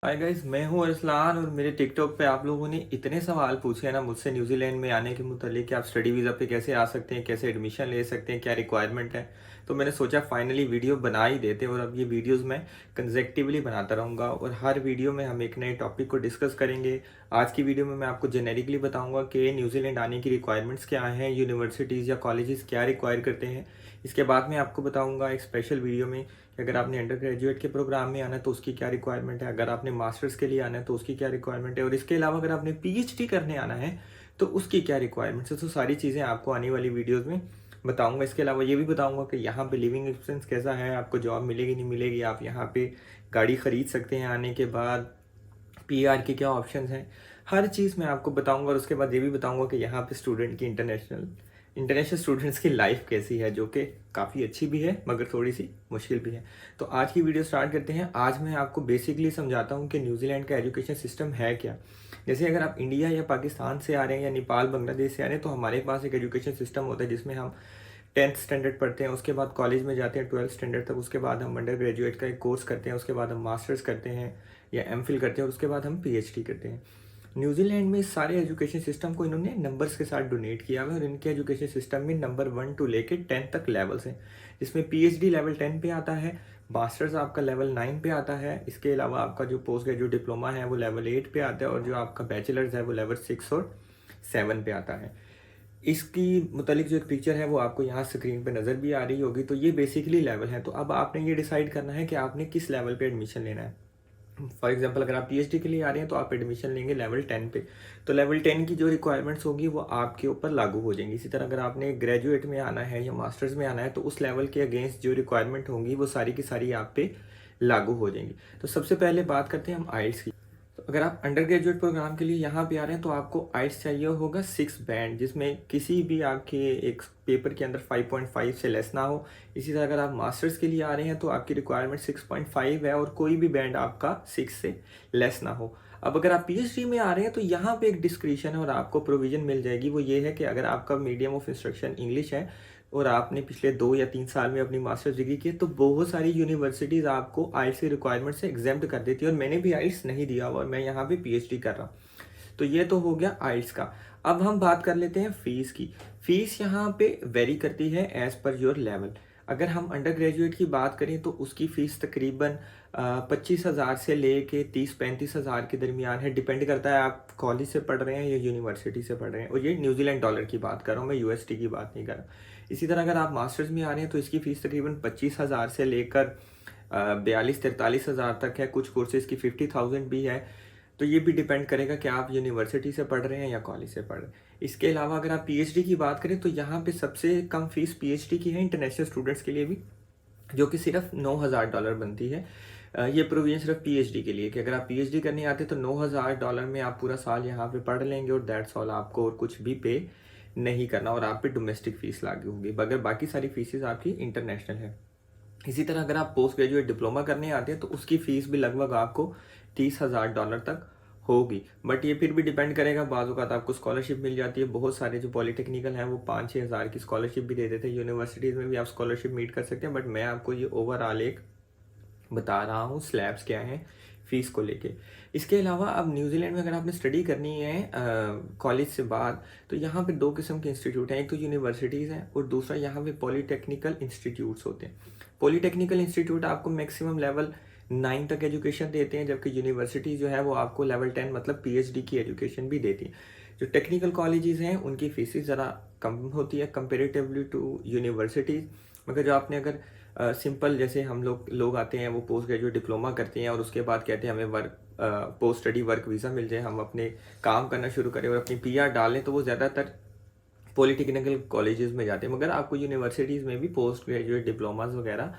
Hi guys, मैं हूं अरसलान और मेरे टिकटॉक पे आप लोगों ने इतने सवाल पूछे हैं ना मुझसे न्यूजीलैंड में आने के मुतालिक कि आप स्टडी वीज़ा पे कैसे आ सकते हैं, कैसे एडमिशन ले सकते हैं, क्या रिक्वायरमेंट है। तो मैंने सोचा फाइनली वीडियो बना ही देते हैं और अब ये वीडियोस मैं कंसेक्टिवली बनाता रहूँगा और हर वीडियो में हम एक नए टॉपिक को डिस्कस करेंगे। आज की वीडियो में मैं आपको जेनेरिकली बताऊँगा कि न्यूजीलैंड आने की रिक्वायरमेंट्स क्या हैं, यूनिवर्सिटीज़ या कॉलेजेस क्या रिक्वायर करते हैं। इसके बाद मैं आपको बताऊँगा एक स्पेशल वीडियो में कि अगर आपने अंडर ग्रेजुएट के प्रोग्राम में आना है तो उसकी क्या रिक्वायरमेंट है, अगर आपने मास्टर्स के लिए आना है तो उसकी क्या रिक्वायरमेंट है और इसके अलावा अगर आपने पीएचडी करने आना है तो उसकी क्या रिक्वायरमेंट्स है। तो सारी चीज़ें आपको आने वाली वीडियोज़ में बताऊंगा। इसके अलावा ये भी बताऊंगा कि यहाँ पे लिविंग एक्सपेंस कैसा है, आपको जॉब मिलेगी नहीं मिलेगी, आप यहाँ पे गाड़ी खरीद सकते हैं आने के बाद, पीआर के क्या ऑप्शन हैं, हर चीज़ मैं आपको बताऊंगा। और उसके बाद ये भी बताऊंगा कि यहाँ पे स्टूडेंट की इंटरनेशनल इंटरनेशनल स्टूडेंट्स की लाइफ कैसी है, जो कि काफ़ी अच्छी भी है मगर थोड़ी सी मुश्किल भी है। तो आज की वीडियो स्टार्ट करते हैं। आज मैं आपको बेसिकली समझाता हूँ कि न्यूजीलैंड का एजुकेशन सिस्टम है क्या। जैसे अगर आप इंडिया या पाकिस्तान से आ रहे हैं या नेपाल बांग्लादेश से आ रहे हैं तो हमारे पास एक एजुकेशन सिस्टम होता है जिसमें हम 10th स्टैंडर्ड पढ़ते हैं, उसके बाद कॉलेज में जाते हैं 12th स्टैंडर्ड तक, उसके बाद हम अंडर ग्रेजुएट का एक कोर्स करते हैं, उसके बाद हम मास्टर्स करते हैं या एमफिल करते हैं और उसके बाद हम पीएचडी करते हैं। न्यूजीलैंड में इस सारे एजुकेशन सिस्टम को इन्होंने नंबर्स के साथ डोनेट किया हुआ है और इनके एजुकेशन सिस्टम में नंबर 1 to लेके 10 तक लेवल्स हैं, जिसमें पीएचडी लेवल 10 पे आता है, मास्टर्स आपका लेवल 9 पे आता है, इसके अलावा आपका जो पोस्ट ग्रेजुएट डिप्लोमा है वो लेवल 8 पे आता है और जो आपका बैचलर्स है वो लेवल 6 और 7 पे आता है। इसकी मुतालिक जो एक पिक्चर है वो आपको यहाँ स्क्रीन पे नज़र भी आ रही होगी। तो ये बेसिकली लेवल है। तो अब आपने ये डिसाइड करना है कि आपने किस लेवल पे एडमिशन लेना है। फॉर एग्जांपल अगर आप पीएचडी के लिए आ रहे हैं तो आप एडमिशन लेंगे लेवल 10 पे, तो लेवल 10 की जो रिक्वायरमेंट्स होगी वो आपके ऊपर लागू हो जाएंगी। इसी तरह अगर आपने ग्रेजुएट में आना है या मास्टर्स में आना है तो उस लेवल के अगेंस्ट जो रिक्वायरमेंट होंगी वो सारी की सारी आप पे लागू हो जाएंगी। तो सबसे पहले बात करते हैं हम आइल्स की। तो अगर आप अंडर ग्रेजुएट प्रोग्राम के लिए यहाँ पे आ रहे हैं तो आपको आइल्स चाहिए होगा 6 बैंड, जिसमें किसी भी आपके एक पेपर के अंदर 5.5 से लेस ना हो। इसी तरह अगर आप मास्टर्स के लिए आ रहे हैं तो आपकी रिक्वायरमेंट 6.5 है और कोई भी बैंड आपका 6 से लेस ना हो। अब अगर आप पीएचडी में आ रहे हैं तो यहाँ पे एक डिस्क्रिप्शन है और आपको प्रोविजन मिल जाएगी। वो ये है कि अगर आपका मीडियम ऑफ इंस्ट्रक्शन इंग्लिश है और आपने पिछले 2 या 3 साल में अपनी मास्टर्स डिग्री की है तो बहुत सारी यूनिवर्सिटीज़ आपको आइल्स की रिक्वायरमेंट से एग्जेम्प्ट कर देती है और मैंने भी आइल्स नहीं दिया हुआ और मैं यहाँ पे पीएचडी कर रहा हूँ। तो ये तो हो गया आइल्स का। अब हम बात कर लेते हैं फ़ीस की। फ़ीस यहाँ पे वेरी करती है एज़ पर योर लेवल। अगर हम अंडर ग्रेजुएट की बात करें तो उसकी फ़ीस तकरीबन 25,000 से ले के 30-35,000 के दरमियान है। डिपेंड करता है आप कॉलेज से पढ़ रहे हैं या यूनिवर्सिटी से पढ़ रहे हैं, और ये न्यूजीलैंड डॉलर की बात कर रहा हूँ, मैं यूएसडी की बात नहीं कर रहा। इसी तरह अगर आप मास्टर्स में आ रहे हैं तो इसकी फ़ीस तकरीबन 25,000 से लेकर 42-43,000 तक है। कुछ कोर्सेज़ की 50,000 भी है। तो ये भी डिपेंड करेगा कि आप यूनिवर्सिटी से पढ़ रहे हैं या कॉलेज से पढ़ रहे हैं। इसके अलावा अगर आप पीएचडी की बात करें तो यहाँ पे सबसे कम फीस पीएचडी की है इंटरनेशनल स्टूडेंट्स के लिए भी, जो कि सिर्फ $9,000 बनती है। ये प्रोविजन सिर्फ पीएचडी के लिए कि अगर आप पीएचडी करने आते हैं तो $9,000 में आप पूरा साल यहाँ पे पढ़ लेंगे और दैट्स ऑल, आपको और कुछ भी पे नहीं करना और आप पे डोमेस्टिक फ़ीस लागू होगी, मगर बाकी सारी फीसेस आपकी इंटरनेशनल है। इसी तरह अगर आप पोस्ट ग्रेजुएट डिप्लोमा करने आते हैं तो उसकी फ़ीस भी लगभग आपको $30,000 तक होगी। बट ये फिर भी डिपेंड करेगा, बाज़ औक़ात आपको स्कॉलरशिप मिल जाती है। बहुत सारे जो पॉलिटेक्निकल हैं वो 5-6 हज़ार की स्कॉलरशिप भी दे देते हैं। यूनिवर्सिटीज़ में भी आप स्कॉलरशिप मीट कर सकते हैं, बट मैं आपको ये ओवरऑल एक बता रहा हूँ स्लैब्स क्या हैं फ़ीस को लेके। इसके अलावा अब न्यूजीलैंड में अगर आपने स्टडी करनी है कॉलेज से बाद, तो यहाँ पे 2 किस्म के इंस्टीट्यूट हैं। एक तो यूनिवर्सिटीज़ हैं और दूसरा यहाँ पे पॉलीटेक्निकल इंस्टीट्यूट्स होते हैं। पॉलीटेक्निकल इंस्टीट्यूट आपको मैक्सिमम लेवल 9 तक एजुकेशन देते हैं, जबकि यूनिवर्सिटी जो है वो आपको लेवल 10 मतलब पीएचडी की एजुकेशन भी देती है। जो टेक्निकल कॉलेजेस हैं उनकी फीसेस ज़रा कम होती है कंपेरेटिवली टू यूनिवर्सिटीज़। मगर जो आपने अगर सिंपल जैसे हम लोग आते हैं वो पोस्ट ग्रेजुएट डिप्लोमा करते हैं और उसके बाद कहते हैं हमें work post study work visa मिल जाए, हम अपने काम करना शुरू करें और अपनी पीआर डालें, तो वो ज़्यादातर पॉलिटेक्निकल कॉलेजेस में जाते हैं। मगर आपको यूनिवर्सिटीज़ में भी पोस्ट ग्रेजुएट डिप्लोमास वगैरह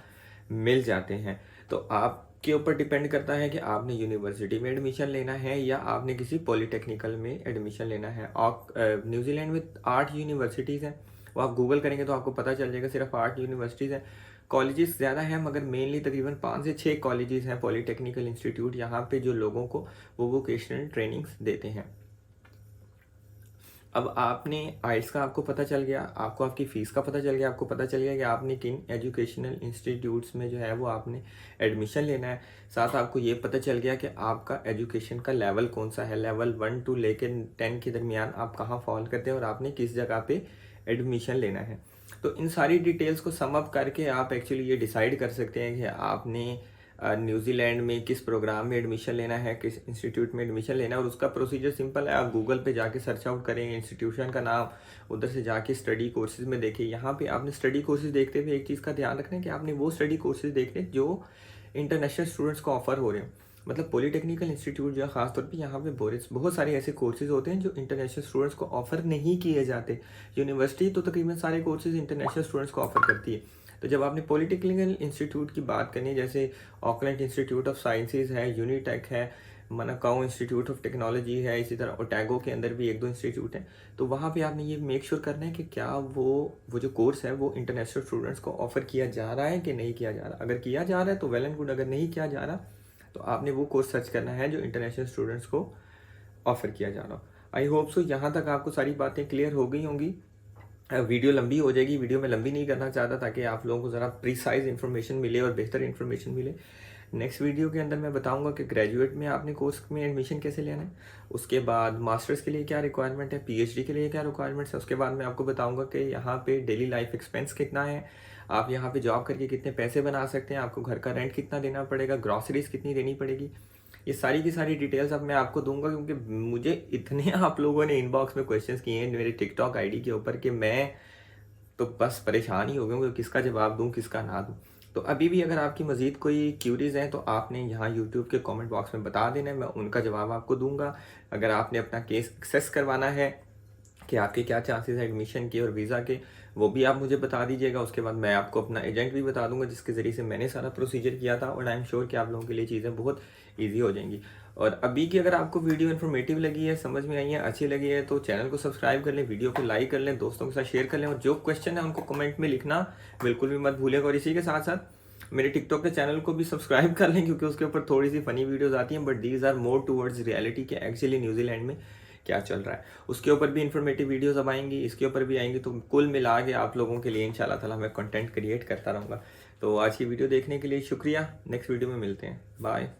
मिल जाते हैं। तो आपके ऊपर डिपेंड करता है कि आपने यूनिवर्सिटी में एडमिशन लेना है या आपने किसी पॉलिटेक्निकल में एडमिशन लेना है। और न्यूजीलैंड में 8 यूनिवर्सिटीज़ हैं, वो आप गूगल करेंगे तो आपको पता चल जाएगा, सिर्फ 8 यूनिवर्सिटीज़ हैं। कॉलेजेस ज़्यादा हैं मगर मेनली तकरीबन 5 से 6 कॉलेजेस हैं पॉलिटेक्निकल इंस्टीट्यूट, यहाँ पे जो लोगों को वो वोकेशनल ट्रेनिंग्स देते हैं। अब आपने आइल्स का आपको पता चल गया, आपको आपकी फ़ीस का पता चल गया, आपको पता चल गया कि आपने किन एजुकेशनल इंस्टीट्यूट्स में जो है वो आपने एडमिशन लेना है। साथ आपको ये पता चल गया कि आपका एजुकेशन का लेवल कौन सा है, लेवल 1 टू लेकर 10 के दरमियान आप कहाँ फॉल करते हैं और आपने किस जगह पे एडमिशन लेना है। तो इन सारी डिटेल्स को सम अप करके आप एक्चुअली ये डिसाइड कर सकते हैं कि आपने न्यूजीलैंड में किस प्रोग्राम में एडमिशन लेना है, किस इंस्टीट्यूट में एडमिशन लेना है। और उसका प्रोसीजर सिंपल है, आप गूगल पे जाके सर्च आउट करें इंस्टीट्यूशन का नाम, उधर से जाके स्टडी कोर्सेज में देखिए। यहाँ पे आपने स्टडी कोर्सेज देखते हुए एक चीज़ का ध्यान रखना है कि आपने वो स्टडी कोर्सेज देखने जो इंटरनेशनल स्टूडेंट्स को ऑफर हो रहे हैं। मतलब पॉलीटेक्निकल इंस्टीट्यूट जो है खासतौर पे यहाँ पे बहुत सारे ऐसे कोर्सेज होते हैं जो इंटरनेशनल स्टूडेंट्स को ऑफर नहीं किए जाते। यूनिवर्सिटी तो तकरीबन सारे कोर्सेज इंटरनेशनल स्टूडेंट्स को ऑफर करती है। तो जब आपने पॉलीटेक्निकल इंस्टीट्यूट की बात करनी है, जैसे ऑकलैंड इंस्टीट्यूट ऑफ साइंसेज है, यूनिटेक है, मनाकाओ इंस्टीट्यूट ऑफ टेक्नोलॉजी है, इसी तरह ओटैगो के अंदर भी 1-2 इंस्टीट्यूट हैं। तो वहाँ पे आपने ये मेक श्योर करना है कि क्या वो जो कोर्स है वो इंटरनेशनल स्टूडेंट्स को ऑफर किया जा रहा है कि नहीं किया जा रहा। अगर किया जा रहा है तो वेल एंड गुड, अगर नहीं किया जा रहा तो आपने वो कोर्स सर्च करना है जो इंटरनेशनल स्टूडेंट्स को ऑफर किया जा रहा हो। आई होप सो यहाँ तक आपको सारी बातें क्लियर हो गई होंगी। वीडियो लंबी हो जाएगी, वीडियो में लंबी नहीं करना चाहता ताकि आप लोगों को ज़रा प्रीसाइज इन्फॉर्मेशन मिले और बेहतर इन्फॉर्मेशन मिले। नेक्स्ट वीडियो के अंदर मैं बताऊंगा कि ग्रेजुएट में आपने कोर्स में एडमिशन कैसे लेना है, उसके बाद मास्टर्स के लिए क्या रिक्वायरमेंट है, पीएचडी के लिए क्या रिक्वायरमेंट्स है, उसके बाद मैं आपको बताऊंगा कि यहाँ पे डेली लाइफ एक्सपेंस कितना है, आप यहाँ पे जॉब करके कितने पैसे बना सकते हैं, आपको घर का रेंट कितना देना पड़ेगा, ग्रॉसरीज कितनी देनी पड़ेगी। ये सारी की सारी डिटेल्स अब मैं आपको दूंगा, क्योंकि मुझे इतने आप लोगों ने इनबॉक्स में क्वेश्चंस किए हैं मेरे टिकटॉक आईडी के ऊपर कि मैं तो बस परेशान ही हो गया हूँ कि किसका जवाब दूँ किसका ना दूँ। तो अभी भी अगर आपकी मज़ीद कोई क्यूरीज हैं तो आपने यहाँ यूट्यूब के कमेंट बॉक्स में बता देना है, मैं उनका जवाब आपको दूंगा। अगर आपने अपना केस एक्सेस करवाना है कि आपके क्या चांसेस हैं एडमिशन के और वीज़ा के, वो भी आप मुझे बता दीजिएगा। उसके बाद मैं आपको अपना एजेंट भी बता दूंगा जिसके ज़रिए से मैंने सारा प्रोसीजर किया था, और आई एम श्योर कि आप लोगों के लिए चीज़ें बहुत ईजी हो जाएंगी। और अभी की अगर आपको वीडियो इन्फॉर्मेटिव लगी है, समझ में आई है, अच्छी लगी है, तो चैनल को सब्सक्राइब कर लें, वीडियो को लाइक कर लें, दोस्तों के साथ शेयर कर लें, और जो क्वेश्चन है उनको कमेंट में लिखना बिल्कुल भी मत भूलिएगा। और इसी के साथ साथ मेरे टिकटॉक के चैनल को भी सब्सक्राइब कर लें, क्योंकि उसके ऊपर थोड़ी सी फनी वीडियोज़ आती हैं, but these are more towards reality के एक्चुअली न्यूजीलैंड में क्या चल रहा है। उसके ऊपर भी इन्फॉर्मेटिव वीडियोस अब आएंगी, इसके ऊपर भी आएंगी। तो कुल मिला के आप लोगों के लिए इंशाल्लाह ताला मैं कंटेंट क्रिएट करता रहूँगा। तो आज की वीडियो देखने के लिए शुक्रिया, नेक्स्ट वीडियो में मिलते हैं, बाय।